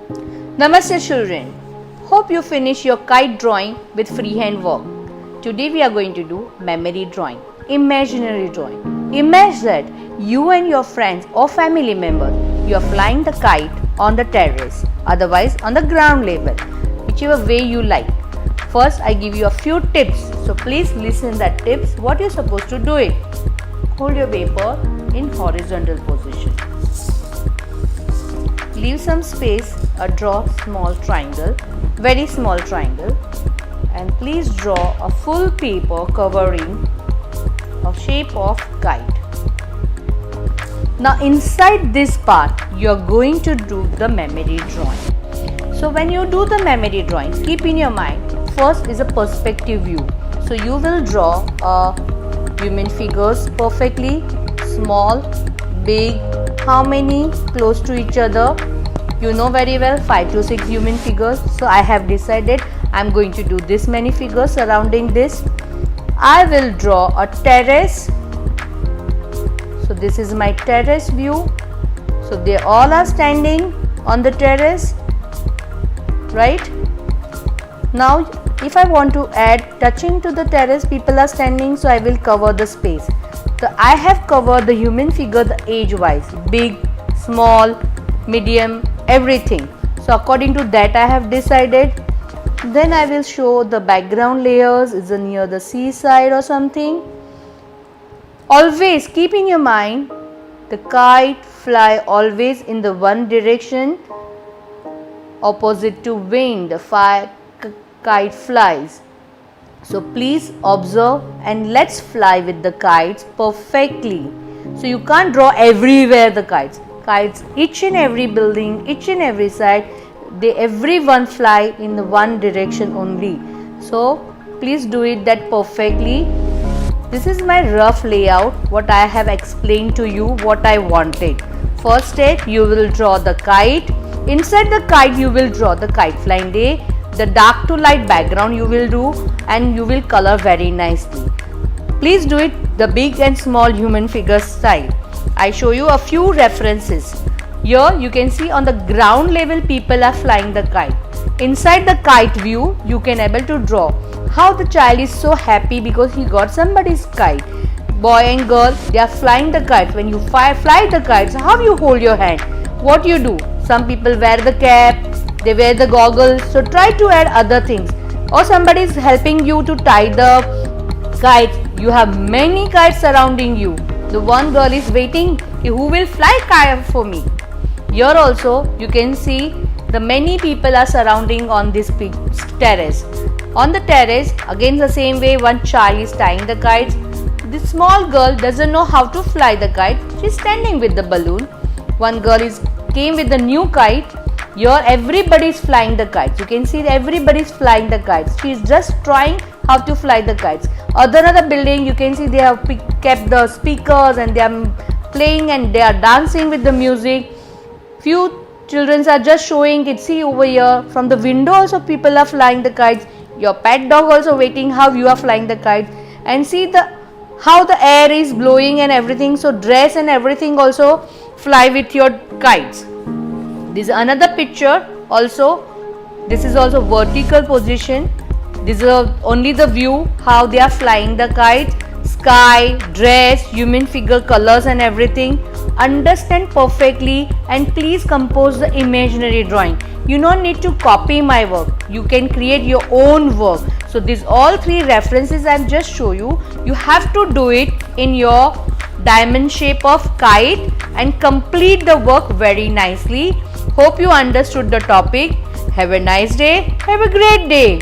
Namaste children. Hope you finish your kite drawing with freehand work. Today we are going to do memory drawing, imaginary drawing. Imagine that you and your friends or family members, you are flying the kite on the terrace, otherwise on the ground level, whichever way you like. First I give you a few tips, so please listen that tips what you are supposed to do it. Hold your paper in horizontal position. Leave some space or draw small triangle, very small triangle, and please draw a full paper covering a shape of kite. Now inside this part you are going to do the memory drawing. So when you do the memory drawing, keep in your mind first is a perspective view. So you will draw human figures perfectly, small, big, how many, close to each other. You know very well 5 to 6 human figures. So I have decided I am going to do this many figures surrounding this. I will draw a terrace. So this is my terrace view. So they all are standing on the terrace, right? Now if I want to add touching to the terrace, people are standing, so I will cover the space. So I have covered the human figure the age wise, big, small, medium, everything. So according to that I have decided. Then I will show the background layers, is it near the seaside or something. Always keep in your mind the kite fly always in the one direction opposite to wind. The kite flies. So please observe and let's fly with the kites perfectly. So you can't draw everywhere the kites. Kites, each and every building, each and every side, everyone fly in the one direction only. So please do it that perfectly. This is my rough layout, what I have explained to you, what I wanted. First step, you will draw the kite. Inside the kite you will draw the kite flying day. The dark to light background you will do, and you will color very nicely. Please do it the big and small human figure style. I show you a few references. Here you can see on the ground level people are flying the kite. Inside the kite view you can able to draw how the child is so happy because he got somebody's kite. Boy and girl, they are flying the kite. When you fly the kites, how you hold your hand? What you do? Some people wear the cap, they wear the goggles. So try to add other things. Or somebody is helping you to tie the kite. You have many kites surrounding you. The one girl is waiting, who will fly kite for me? Here also you can see the many people are surrounding on this terrace. On the terrace again the same way one child is tying the kites. This small girl doesn't know how to fly the kite. She is standing with the balloon. One girl came with the new kite. Here everybody is flying the kites. You can see everybody is flying the kites. She is just trying how to fly the kites. Another building you can see they have kept the speakers and they are playing and they are dancing with the music. Few children are just showing it. See over here from the window also people are flying the kites. Your pet dog also waiting how you are flying the kites. And see how the air is blowing and everything. So dress and everything also fly with your kites. This is another picture also. This is also vertical position. This is only the view how they are flying the kites. Sky, dress, human figure, colors and everything. Understand perfectly and please compose the imaginary drawing. You don't need to copy my work. You can create your own work. So these all 3 references I have just show you. You have to do it in your diamond shape of kite and complete the work very nicely. Hope you understood the topic. Have a nice day. Have a great day.